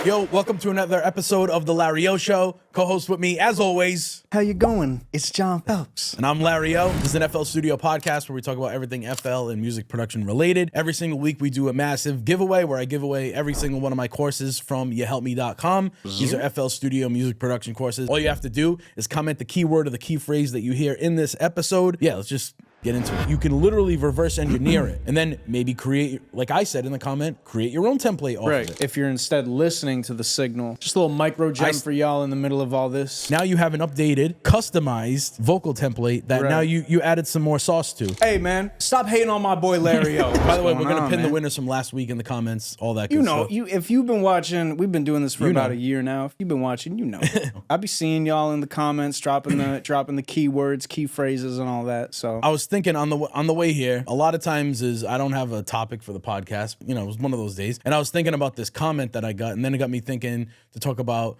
Yo, welcome to another episode of the Larry Ohh Show. Co-host with me, as always. How you going? It's John Phelps. And I'm Larry Ohh. This is an FL Studio podcast where we talk about everything FL and music production related. Every single week we do a massive giveaway where I give away every single one of my courses from yahelpme.com. These are FL Studio music production courses. All you have to do is comment the keyword or the key phrase that you hear in this episode. Yeah, let's just get into it. You can literally reverse engineer it and then maybe create, like I said in the comment, create your own template off of it. If you're instead listening to the signal, just a little micro gem for y'all in the middle of all this. Now you have an updated, customized vocal template that now you added some more sauce to. Hey man, stop hating on my boy Larry Ohh. By the way, we're gonna pin the winners from last week in the comments, all that good stuff. If you've been watching, we've been doing this for about a year now. If you've been watching, you know. I be seeing y'all in the comments dropping the keywords, key phrases, and all that. So I was thinking on the way here, a lot of times is I don't have a topic for the podcast. You know, it was one of those days, and I was thinking about this comment that I got, and then it got me thinking to talk about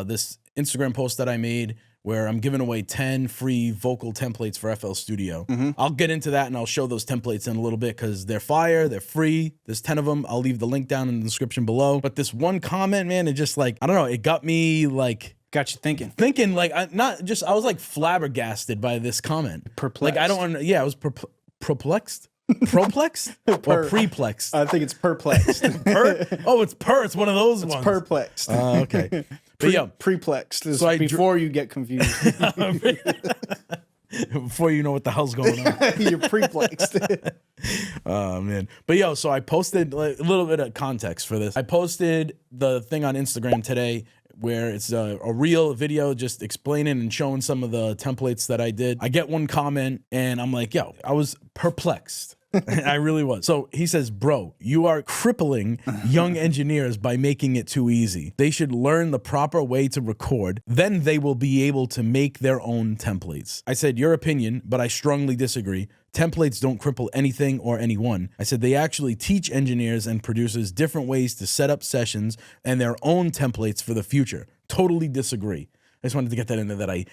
this Instagram post that I made where I'm giving away 10 free vocal templates for FL Studio. I'll get into that and I'll show those templates in a little bit because they're fire, they're free. There's 10 of them. I'll leave the link down in the description below. But this one comment, man, it just like, I don't know, it got me like... Got you thinking. Thinking, like, I was like flabbergasted by this comment. Perplexed. Like, I was perplexed. Proplexed or preplexed? I think it's perplexed. It's one of those ones. Perplexed. Okay. But yo, preplexed is before you get confused. Before you know what the hell's going on. You're perplexed. Oh man. But yo, so I posted like, a little bit of context for this. I posted the thing on Instagram today where it's a real video just explaining and showing some of the templates that I did. I get one comment and I'm like, yo, I was perplexed. I really was. So he says, bro, you are crippling young engineers by making it too easy. They should learn the proper way to record. Then they will be able to make their own templates. I said, your opinion, but I strongly disagree. Templates don't cripple anything or anyone. I said they actually teach engineers and producers different ways to set up sessions and their own templates for the future. Totally disagree. I just wanted to get that in there that I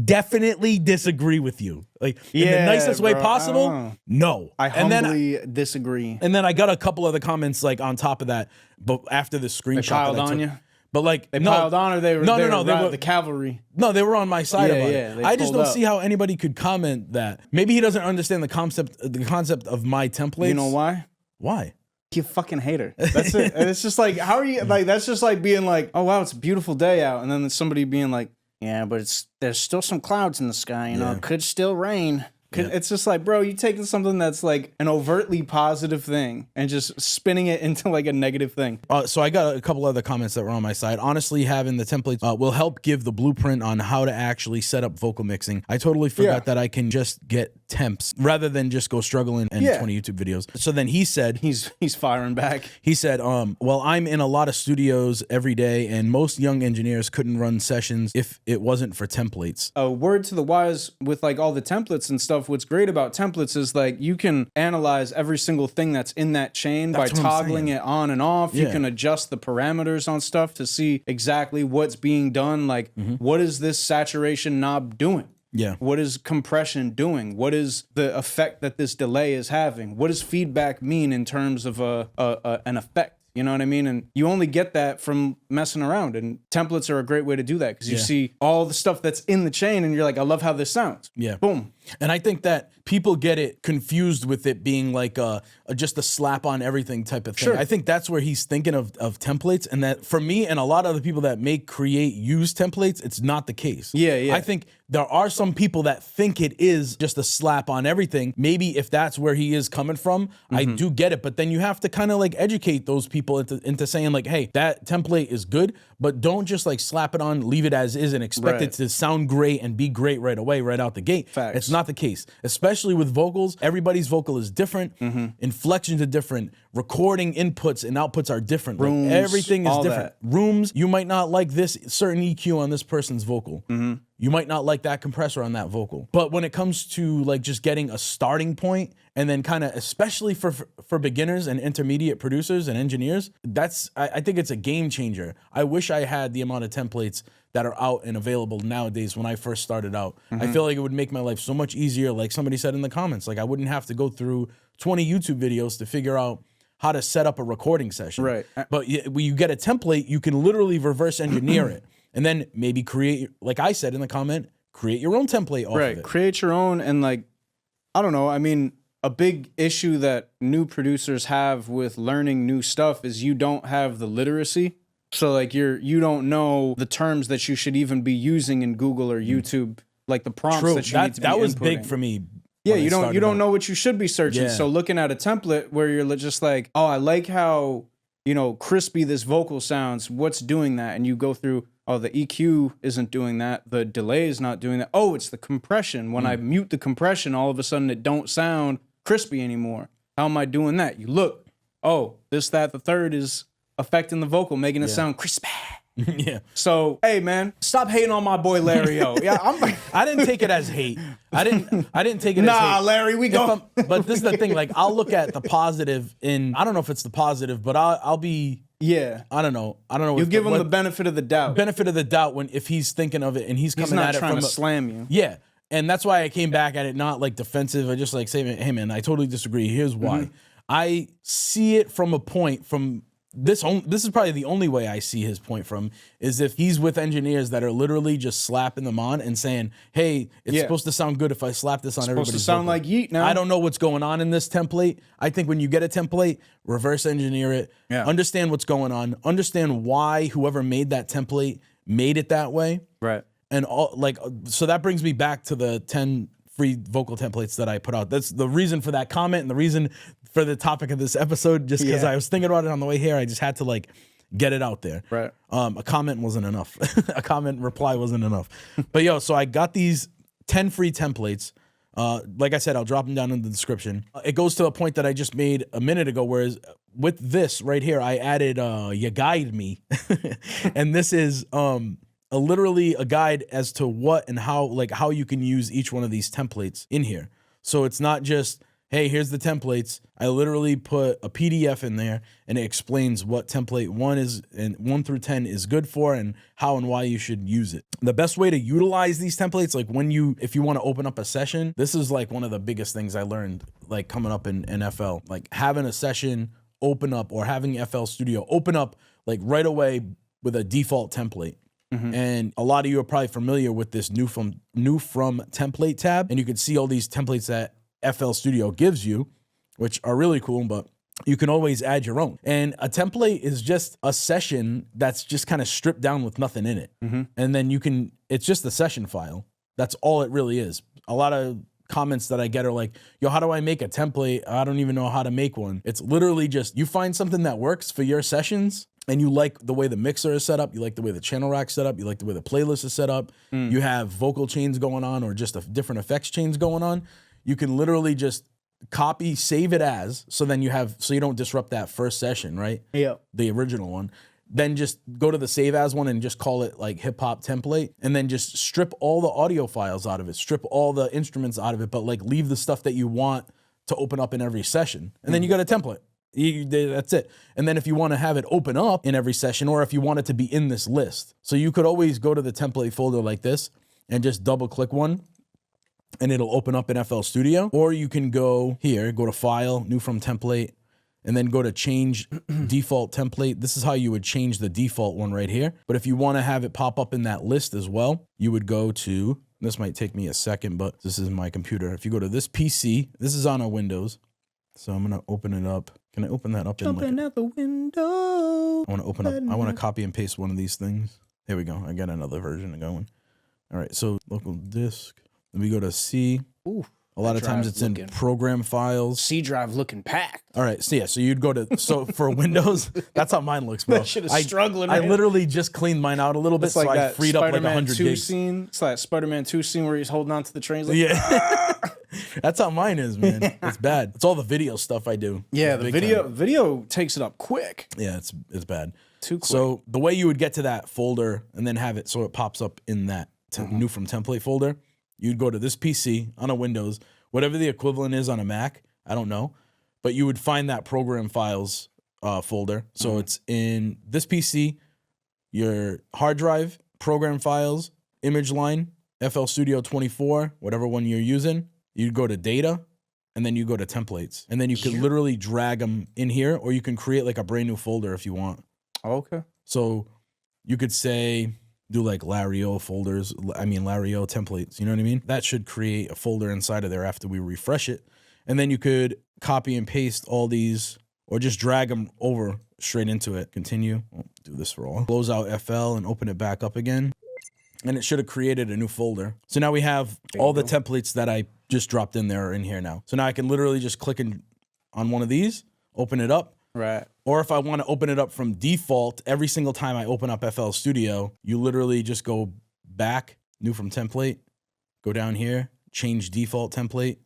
definitely disagree with you. Like in the nicest way possible. No. I humbly disagree. And then I got a couple other comments like on top of that, but after the screenshot they piled on you. But like they piled on, or they were they were the cavalry. No, they were on my side about it. I just don't up. see how anybody could comment that. Maybe he doesn't understand the concept of my templates. You know why? Why? You fucking hater. That's it. And it's just like, how are you like? That's just like being like, oh wow, it's a beautiful day out, and then there's somebody being like, yeah, but there's still some clouds in the sky. You know, it could still rain. It's just like, bro, you taking something that's like an overtly positive thing and just spinning it into like a negative thing. So I got a couple other comments that were on my side. Honestly, having the templates will help give the blueprint on how to actually set up vocal mixing. I totally forgot that I can just get temps rather than just go struggling in 20 YouTube videos. So then he said, he's firing back. He said, well, I'm in a lot of studios every day and most young engineers couldn't run sessions if it wasn't for templates. A word to the wise with like all the templates and stuff. What's great about templates is like you can analyze every single thing that's in that chain by toggling it on and off. You can adjust the parameters on stuff to see exactly what's being done. Like, what is this saturation knob doing? Yeah. What is compression doing? What is the effect that this delay is having? What does feedback mean in terms of an effect? You know what I mean? And you only get that from messing around. And templates are a great way to do that because you see all the stuff that's in the chain and you're like, I love how this sounds. Yeah. Boom. And I think that people get it confused with it being like just a slap on everything type of thing. Sure. I think that's where he's thinking of templates, and that for me and a lot of the people that use templates, it's not the case. Yeah. I think there are some people that think it is just a slap on everything. Maybe if that's where he is coming from, I do get it. But then you have to kind of like educate those people into saying like, hey, that template is good, but don't just like slap it on, leave it as is and expect it to sound great and be great right away, right out the gate. Facts. It's not the case, especially with vocals. Everybody's vocal is different. Inflections are different. Recording inputs and outputs are different. Rooms, like, everything is different. That. Rooms, you might not like this certain EQ on this person's vocal. You might not like that compressor on that vocal. But when it comes to like just getting a starting point and then kind of, especially for beginners and intermediate producers and engineers, I think it's a game changer. I wish I had the amount of templates that are out and available nowadays when I first started out. I feel like it would make my life so much easier. Like somebody said in the comments, like I wouldn't have to go through 20 YouTube videos to figure out how to set up a recording session. Right. But when you get a template, you can literally reverse engineer it and then maybe create, like I said in the comment, create your own template off of it. Create your own. And like, I don't know. I mean, a big issue that new producers have with learning new stuff is you don't have the literacy. So like you don't know the terms that you should even be using in Google or YouTube, like the prompts that you need to be That was inputting. big for me. Yeah, you don't know what you should be searching. Yeah. So looking at a template where you're just like, oh, I like how, crispy this vocal sounds. What's doing that? And you go through, oh, the EQ isn't doing that. The delay is not doing that. Oh, it's the compression. When I mute the compression, all of a sudden it don't sound crispy anymore. How am I doing that? You look, oh, this, that, the third is affecting the vocal, making it sound crispy. Yeah. So, hey man, stop hating on my boy Larry Ohh. Yeah, I didn't take it as hate. I didn't take it as hate. Nah, Larry, we go. But this is the thing. Like, I'll look at the positive in. I don't know if it's the positive, but I'll be. Yeah. I don't know. You give him the benefit of the doubt. Benefit of the doubt if he's thinking of it and he's coming not at it trying from to slam you. Yeah. And that's why I came back at it not like defensive. I just like saying, hey man, I totally disagree. Here's why. I see it from a point from. This is probably the only way I see his point from is if he's with engineers that are literally just slapping them on and saying, hey, it's supposed to sound good if I slap this on everybody's supposed to sound vocal. like yeet now. I don't know what's going on in this template. I think when you get a template, reverse engineer it, understand what's going on, understand why whoever made that template made it that way. Right. And so that brings me back to the 10 free vocal templates that I put out. That's the reason for that comment and the reason for the topic of this episode, just because I was thinking about it on the way here. I just had to get it out there. Right. A comment wasn't enough. A comment reply wasn't enough. But so I got these 10 free templates. Like I said, I'll drop them down in the description. It goes to a point that I just made a minute ago, whereas with this right here, I added You Guide Me. And this is literally a guide as to what and how you can use each one of these templates in here. So it's not just, hey, here's the templates. I literally put a PDF in there and it explains what template 1 through 10 is good for and how and why you should use it. The best way to utilize these templates, like if you want to open up a session, this is like one of the biggest things I learned like coming up in FL, like having a session open up or having FL Studio open up like right away with a default template. And a lot of you are probably familiar with this new from template tab, and you can see all these templates that FL Studio gives you, which are really cool, but you can always add your own. And a template is just a session that's just kind of stripped down with nothing in it. And then it's just a session file. That's all it really is. A lot of comments that I get are like, yo, how do I make a template? I don't even know how to make one. It's literally just, you find something that works for your sessions and you like the way the mixer is set up, you like the way the channel rack's set up, you like the way the playlist is set up, you have vocal chains going on or just different effects chains going on, you can literally just copy, save it as, so you don't disrupt that first session, right? Yeah. The original one. Then just go to the save as one and just call it like hip hop template, and then just strip all the audio files out of it, strip all the instruments out of it, but like leave the stuff that you want to open up in every session. And then you got a template. That's it. And then if you want to have it open up in every session, or if you want it to be in this list, so you could always go to the template folder like this and just double click one and it'll open up in FL Studio. Or you can go here, go to File, New from Template, and then go to Change Default Template. This is how you would change the default one right here. But if you want to have it pop up in that list as well, you would go to, this might take me a second, but this is my computer. If you go to this PC, this is on a Windows. So I'm going to open it up. Can I open that up? Jumping out the window. I want to open up. I want to copy and paste one of these things. Here we go. I got another version going. All right. So local disk. Then we go to C. Ooh, a lot of times it's in program files. C drive looking packed. All right. So yeah. So you'd go to, so for Windows, that's how mine looks, bro. That shit is struggling. I literally just cleaned mine out a little bit. It's like so I that freed up like 100 gigs. Scene. It's like Spider-Man 2 scene where he's holding on to the train. Like, yeah. That's how mine is, man. It's bad. It's all the video stuff I do. Yeah, the video takes it up quick. Yeah, it's bad. Too quick. So the way you would get to that folder and then have it so it pops up in that new from template folder, you'd go to this PC on a Windows, whatever the equivalent is on a Mac, I don't know, but you would find that program files folder. So it's in this PC, your hard drive, program files, image line, FL Studio 24, whatever one you're using. You'd go to data, and then you go to templates, and then you can literally drag them in here, or you can create like a brand new folder if you want. Okay. So you could say, do like Larry Ohh folders, Larry Ohh templates, you know what I mean? That should create a folder inside of there after we refresh it. And then you could copy and paste all these, or just drag them over straight into it. Continue. I'll do this for all. Close out FL and open it back up again. And it should have created a new folder. So now we have all the templates that I just dropped in there are in here now. So now I can literally just click on one of these, open it up. Right. Or if I want to open it up from default, every single time I open up FL Studio, you literally just go back, new from template, go down here, change default template.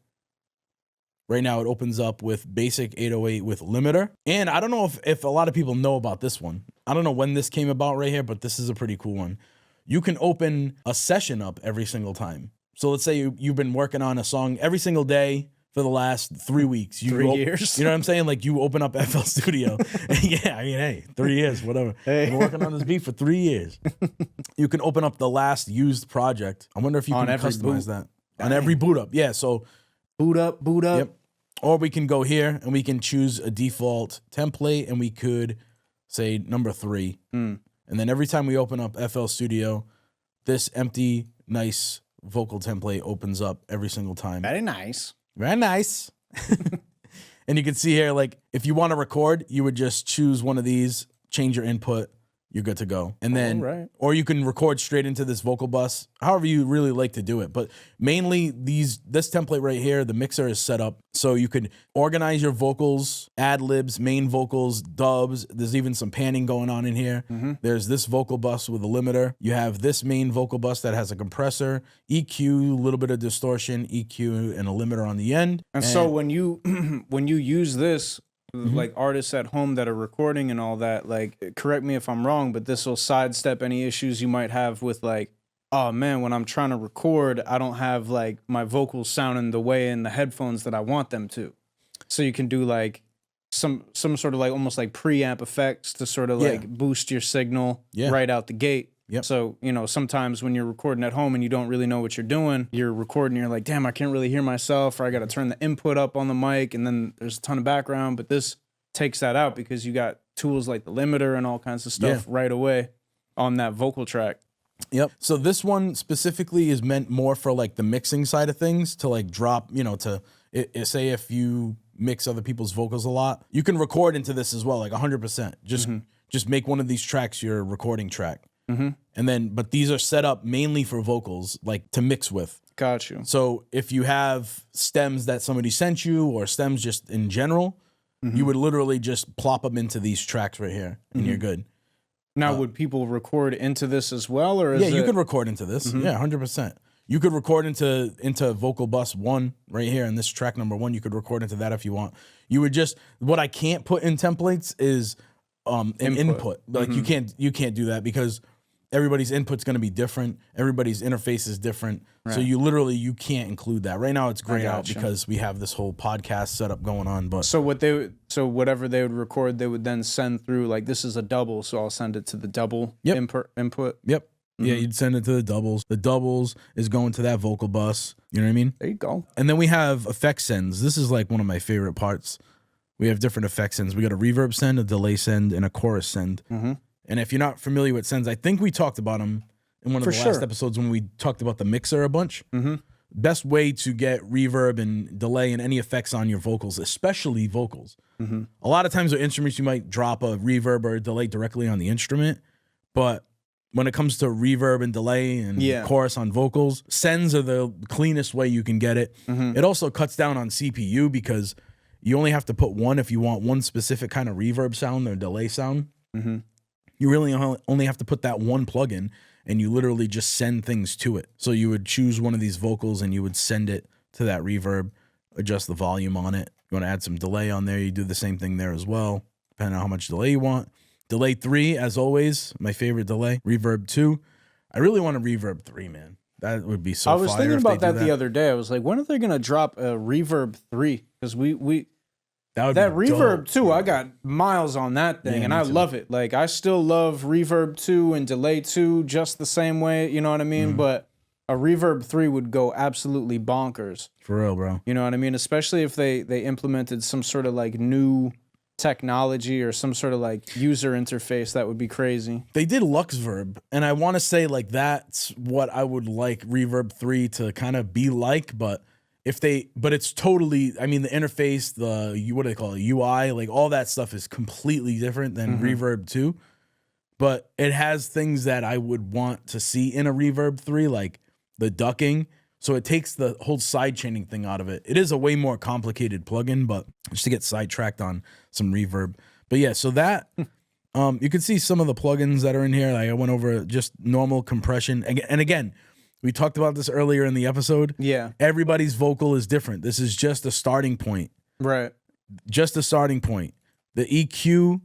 Right now it opens up with basic 808 with limiter. And I don't know if a lot of people know about this one. I don't know when this came about right here, but this is a pretty cool one. You can open a session up every single time. So let's say you've been working on a song every single day for the last 3 weeks. 3 years. You know what I'm saying? Like you open up FL Studio. Yeah, hey, 3 years, whatever. Hey. I've been working on this beat for 3 years. You can open up the last used project. I wonder if you can customize that. On every boot up. Yeah, so boot up. Yep. Or we can go here and we can choose a default template, and we could say number 3. And then every time we open up FL Studio, this empty, nice vocal template opens up every single time. Very nice. Very nice. And you can see here, like, if you want to record, you would just choose one of these, change your input, you're good to go. And then, or you can record straight into this vocal bus, however you really like to do it. But mainly this template right here, the mixer is set up so you could organize your vocals, ad-libs, main vocals, dubs. There's even some panning going on in here. There's this vocal bus with a limiter. You have this main vocal bus that has a compressor, EQ, a little bit of distortion, EQ, and a limiter on the end. And so when you use this, like artists at home that are recording and all that, like, correct me if I'm wrong, but this will sidestep any issues you might have with, like, oh man, when I'm trying to record, I don't have like my vocals sounding the way in the headphones that I want them to. So you can do like some sort of like almost like preamp effects to sort of like boost your signal right out the gate. So, you know, sometimes when you're recording at home and you don't really know what you're doing, you're recording, you're like, damn, I can't really hear myself, or I got to turn the input up on the mic, and then there's a ton of background. But this takes that out because you got tools like the limiter and all kinds of stuff right away on that vocal track. So this one specifically is meant more for like the mixing side of things, to like drop, you know, say if you mix other people's vocals a lot, you can record into this as well, like 100%. Just make one of these tracks your recording track. And then, but these are set up mainly for vocals, like to mix with. Got you. So if you have stems that somebody sent you, or stems just in general, you would literally just plop them into these tracks right here, and you're good. Now, would people record into this as well, or is you could record into this. Yeah, 100%. You could record into vocal bus 1 right here, and this track number 1. You could record into that if you want. You would just, what I can't put in templates is an input. Like you can't do that because everybody's input's going to be different. Everybody's interface is different. So you can't include that. Right now it's grayed out because we have this whole podcast setup going on. But so whatever they would record, they would then send through, like, this is a double, so I'll send it to the double input. Yep. Yeah, you'd send it to the doubles. The doubles is going to that vocal bus. You know what I mean? There you go. And then we have effect sends. This is like one of my favorite parts. We have different effect sends. We got a reverb send, a delay send, and a chorus send. And if you're not familiar with sends, I think we talked about them in one of the last episodes when we talked about the mixer a bunch. Best way to get reverb and delay and any effects on your vocals, especially vocals. A lot of times with instruments, you might drop a reverb or a delay directly on the instrument. But when it comes to reverb and delay and chorus on vocals, sends are the cleanest way you can get it. It also cuts down on CPU because you only have to put one if you want one specific kind of reverb sound or delay sound. You really only have to put that one plugin, and you literally just send things to it. So you would choose one of these vocals and you would send it to that reverb, adjust the volume on it. You want to add some delay on there, you do the same thing there as well, depending on how much delay you want. Delay 3, as always, my favorite delay. Reverb 2. I really want a reverb 3, man. That would be so fire. I was thinking about that the other day. I was like, when are they going to drop a reverb 3? Because that reverb 2, I got miles on that thing, and I love it. Like, I still love reverb 2 and delay 2 just the same way, you know what I mean? But a Reverb 3 would go absolutely bonkers. For real, bro. You know what I mean? Especially if they implemented some sort of like new technology or some sort of like user interface, that would be crazy. They did Luxverb, and I want to say like that's what I would like Reverb 3 to kind of be like, but it's totally, I mean, the interface, what do they call it, UI, like all that stuff is completely different than Reverb 2, but it has things that I would want to see in a Reverb 3, like the ducking. So it takes the whole side chaining thing out of it. It is a way more complicated plugin, but just to get sidetracked on some reverb. But yeah, so that you can see some of the plugins that are in here. Like I went over just normal compression. And again, we talked about this earlier in the episode. Yeah. Everybody's vocal is different. This is just a starting point. Right. Just a starting point. The EQ,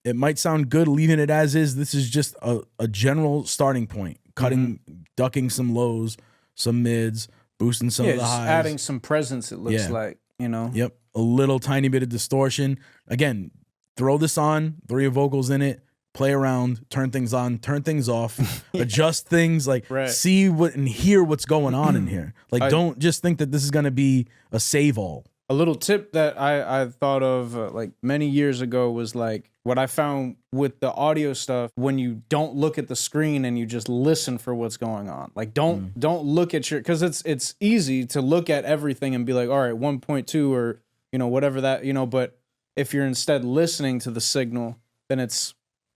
it might sound good leaving it as is. This is just a general starting point. Cutting, ducking some lows, some mids, boosting some of the highs. Adding some presence, it looks like, you know? Yep. A little tiny bit of distortion. Again, throw this on, throw your vocals in it, play around, turn things on, turn things off, adjust things, like see what and hear what's going on in here. Like don't just think that this is going to be a save all. A little tip that I thought of like many years ago was like what I found with the audio stuff, when you don't look at the screen and you just listen for what's going on. Like don't look at because it's easy to look at everything and be like, all right, 1.2 or you know whatever that, you know, but if you're instead listening to the signal, then it's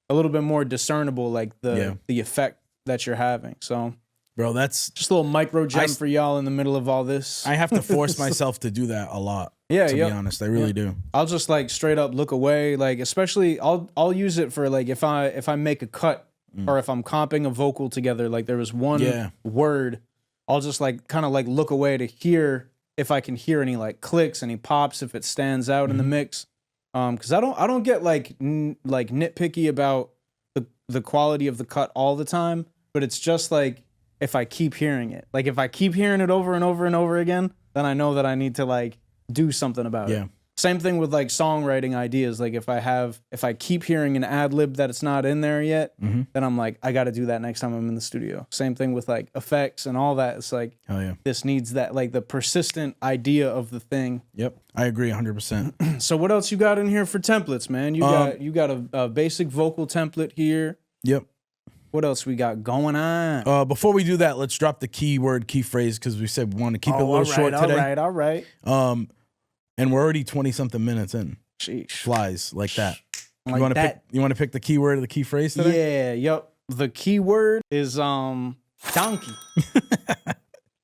a little bit more discernible, like the effect that you're having. So bro, that's just a little micro gem for y'all in the middle of all this. I have to force myself to do that a lot. Yeah, to be honest, I really do. I'll just like straight up look away. Like especially, I'll use it for like if I make a cut or if I'm comping a vocal together. Like there was one word, I'll just like kind of like look away to hear if I can hear any like clicks, any pops, if it stands out in the mix. Because I don't get like nitpicky about the quality of the cut all the time, but it's just like if I keep hearing it. Like if I keep hearing it over and over and over again, then I know that I need to like do something about it. Same thing with like songwriting ideas. Like if I keep hearing an ad lib that it's not in there yet, then I'm like, I got to do that next time I'm in the studio. Same thing with like effects and all that. It's like, this needs that, like the persistent idea of the thing. Yep. I agree 100%. So what else you got in here for templates, man? You got a basic vocal template here. Yep. What else we got going on? Before we do that, let's drop the keyword, key phrase, because we said we want to keep it a little short today. All right. And we're already 20-something minutes in. Sheesh. Flies like that. Like you want to pick? You want to pick the keyword or the key phrase today? Yeah. Yep. The keyword is donkey.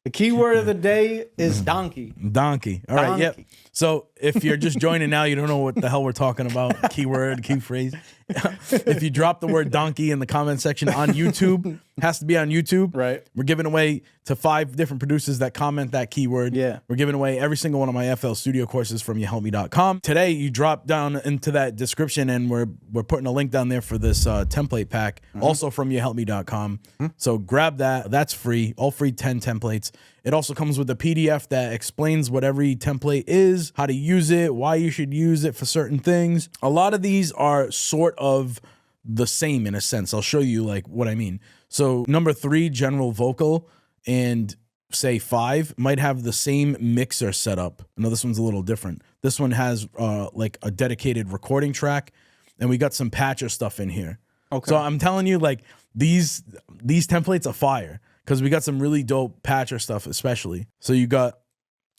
The keyword of the day is donkey. Donkey. All right. Yep. So if you're just joining now, you don't know what the hell we're talking about. Keyword, key phrase. If you drop the word donkey in the comment section on YouTube, has to be on YouTube. Right. We're giving away to 5 different producers that comment that keyword. Yeah. We're giving away every single one of my FL Studio courses from YouHelpMe.com. Today, you drop down into that description, and we're putting a link down there for this template pack, also from YouHelpMe.com. So grab that. That's free. All free 10 templates. It also comes with a PDF that explains what every template is, how to use it, why you should use it for certain things. A lot of these are sort of the same in a sense. I'll show you like what I mean. So number 3, general vocal, and say 5 might have the same mixer setup. No, this one's a little different. This one has like a dedicated recording track, and we got some patcher stuff in here. Okay. So I'm telling you, like these templates are fire, because we got some really dope patcher stuff, especially. So you got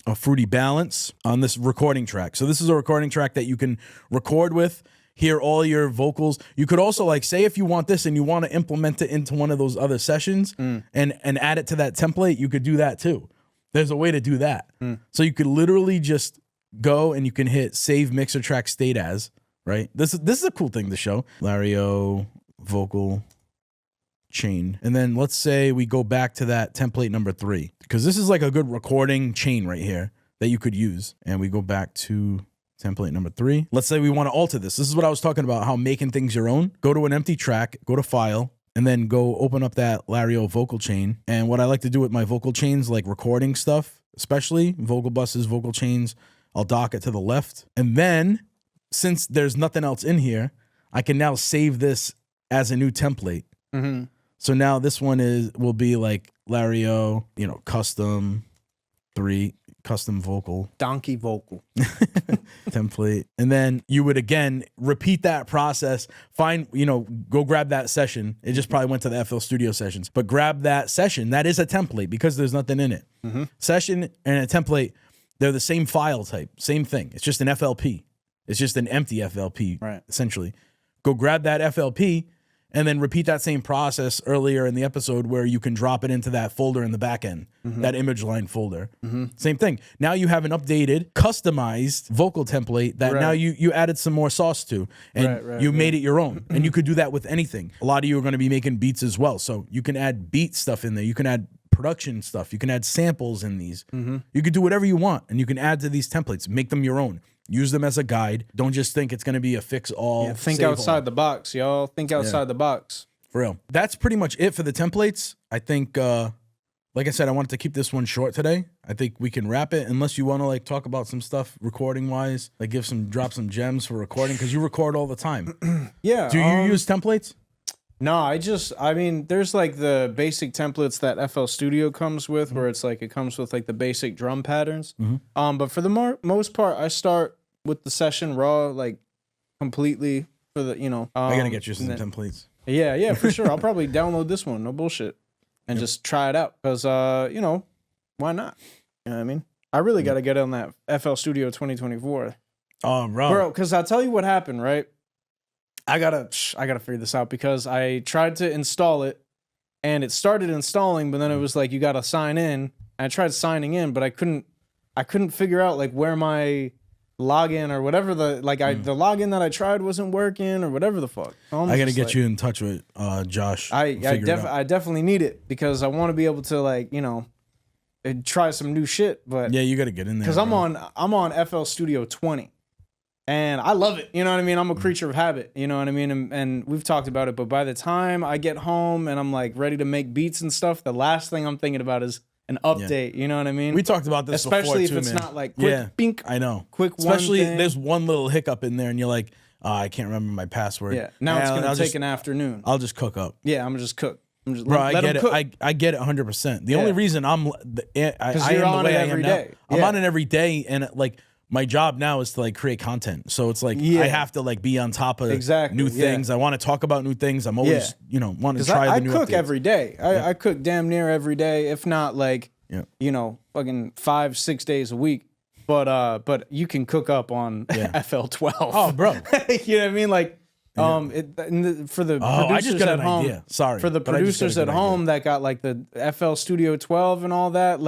a fruity balance on this recording track. So this is a recording track that you can record with, hear all your vocals. You could also like say if you want this and you want to implement it into one of those other sessions and add it to that template, you could do that too. There's a way to do that. So you could literally just go and you can hit save mixer track state as, right? This is a cool thing to show. Larry Ohh vocal chain. And then let's say we go back to that template number 3, because this is like a good recording chain right here that you could use. And we go back to template number 3. Let's say we want to alter this. This is what I was talking about, how making things your own. Go to an empty track, go to file, and then go open up that Larry Ohh vocal chain. And what I like to do with my vocal chains, like recording stuff, especially vocal buses, vocal chains, I'll dock it to the left. And then since there's nothing else in here, I can now save this as a new template. So now this one will be like Larry Ohh, custom 3, custom vocal. Donkey vocal. Template. And then you would again repeat that process. Go grab that session. It just probably went to the FL Studio sessions, but grab that session. That is a template because there's nothing in it. Session and a template, they're the same file type, same thing. It's just an FLP. It's just an empty FLP, right? Essentially. Go grab that FLP and then repeat that same process earlier in the episode where you can drop it into that folder in the back end, that image line folder. Same thing. Now you have an updated, customized vocal template that now you added some more sauce to, and you made it your own. And you could do that with anything. A lot of you are going to be making beats as well. So you can add beat stuff in there. You can add production stuff. You can add samples in these. You can do whatever you want, and you can add to these templates. Make them your own. Use them as a guide. Don't just think it's going to be a fix-all. Yeah, think outside the box, y'all. Think outside the box. For real. That's pretty much it for the templates. I think, like I said, I wanted to keep this one short today. I think we can wrap it unless you want to talk about some stuff recording-wise, drop some gems for recording, because you record all the time. Yeah. Do you use templates? No, there's the basic templates that FL Studio comes with, where it's it comes with the basic drum patterns. But for the most part, I start with the session raw, completely for the, I gotta get you some templates. Yeah, for sure. I'll probably download this one, no bullshit, and just try it out, because why not? You know what I mean? I really got to get on that FL Studio 2024. Oh, bro, because I'll tell you what happened, right? I gotta figure this out, because I tried to install it and it started installing, but then it was you gotta sign in. And I tried signing in, but I couldn't figure out where my login or whatever the login that I tried wasn't working or whatever the fuck. I gotta get you in touch with Josh. I definitely need it, because I want to be able to try some new shit. But yeah, you gotta get in there, because I'm on FL Studio 20. And I love it, you know what I mean? I'm a creature of habit, you know what I mean? And we've talked about it, but by the time I get home and I'm ready to make beats and stuff, the last thing I'm thinking about is an update, you know what I mean? We talked about this especially before, if it's man. not quick, bink. I know. Quick especially one thing. There's one little hiccup in there and you're I can't remember my password. Yeah, now it's going to take an afternoon. I'll just cook up. Yeah, I'm going to just cook. Bro, I get it. I get it 100%. The only reason I am the way I am now, I'm on it every day, and my job now is to create content. So it's I have to be on top of new things. I want to talk about new things. I'm always, want to try the new I cook updates. every day. I cook damn near every day, if not fucking 5-6 days a week. But you can cook up on FL12. Oh, bro. You know what I mean? For the producers I just got at an home, idea. Sorry. For the producers at home that got the FL Studio 12 and all that,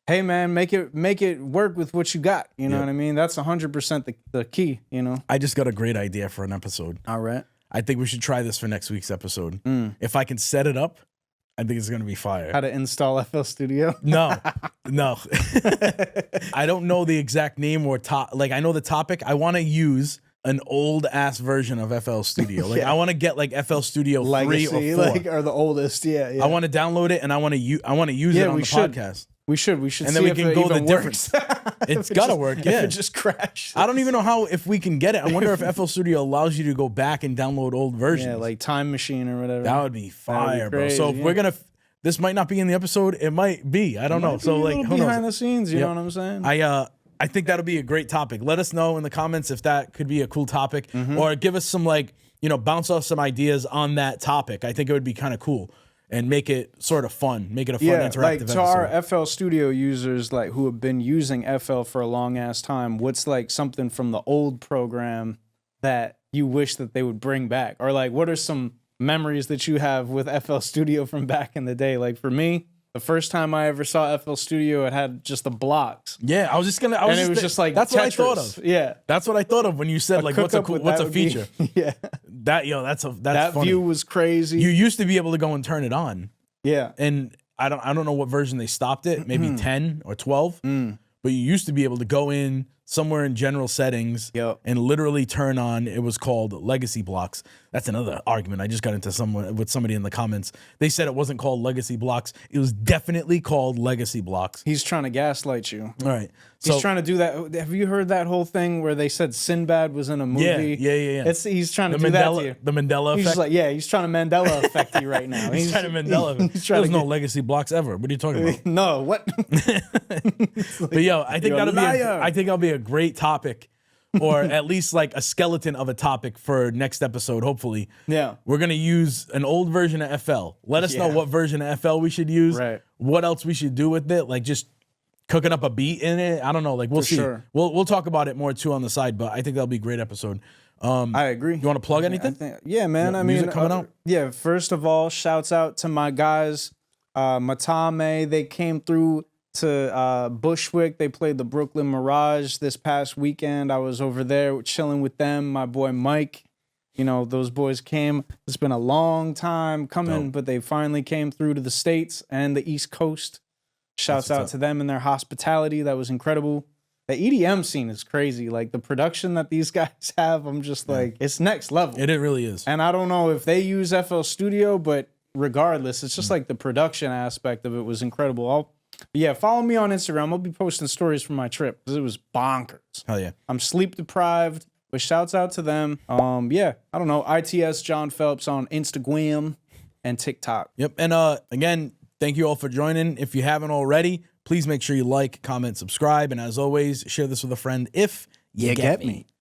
hey man, make it work with what you got. You know what I mean? That's 100% the key, I just got a great idea for an episode. All right. I think we should try this for next week's episode. If I can set it up, I think it's going to be fire. How to install FL Studio? No. I don't know the exact name or I know the topic. I want to use an old ass version of FL Studio. I want to get FL Studio Legacy, 3 or 4. Or the oldest. Yeah. I want to download it and I want to use it on the podcast. We should. And then we can go the difference. It's got to work. Yeah. If it just crashed. I don't even know if we can get it. I wonder if FL Studio allows you to go back and download old versions. Yeah, Time Machine or whatever. That would be fire, bro. So if we're going to, this might not be in the episode. It might be. I don't know. So who knows? Behind the scenes, you know what I'm saying? I think that'll be a great topic. Let us know in the comments if that could be a cool topic, or give us some bounce off some ideas on that topic. I think it would be kind of cool and make it sort of fun, make it a fun interactive episode. To our FL Studio users who have been using FL for a long ass time, what's something from the old program that you wish that they would bring back, or what are some memories that you have with FL Studio from back in the day? For me, the first time I ever saw FL Studio, it had just the blocks. Yeah, I was just gonna. It was just that's Tetris. What I thought of. Yeah, that's what I thought of when you said what's a feature. Yeah, that funny. View was crazy. You used to be able to go and turn it on. Yeah, and I don't know what version they stopped it. Maybe 10 or 12. But you used to be able to go in, somewhere in general settings and literally turn on, it was called legacy blocks. That's another argument. I just got into with somebody in the comments. They said it wasn't called legacy blocks. It was definitely called legacy blocks. He's trying to gaslight you. All right. He's trying to do that. Have you heard that whole thing where they said Sinbad was in a movie? Yeah. He's trying to do that to you. The Mandela effect? He's just like, he's trying to Mandela affect you right now. He's trying to Mandela effect. There's no legacy blocks ever. What are you talking about? No, what? But yo, I think that'll be a great topic, or at least like a skeleton of a topic for next episode, hopefully. Yeah. We're going to use an old version of FL. Let us know what version of FL we should use. Right. What else we should do with it. Like just cooking up a beat in it. I don't know. Like we'll see. Sure. We'll talk about it more too on the side, but I think that'll be a great episode. I agree. You want to plug anything? Yeah, man. I mean, music coming out? Yeah. First of all, shouts out to my guys, Matame. They came through to Bushwick. They played the Brooklyn Mirage this past weekend. I was over there chilling with them. My boy Mike. You know, those boys came. It's been a long time coming, but they finally came through to the States and the East Coast. Shouts out to them and their hospitality. That was incredible. The EDM scene is crazy. Like the production that these guys have, I'm just like, it's next level. It really is. And I don't know if they use FL Studio, but regardless, it's just like the production aspect of it was incredible. Follow me on Instagram. I'll be posting stories from my trip because it was bonkers. Hell yeah. I'm sleep deprived, but shouts out to them. I don't know. ITS John Phelps on Instagram and TikTok. Yep. And again, thank you all for joining. If you haven't already, please make sure you like, comment, subscribe, and as always, share this with a friend if you get me.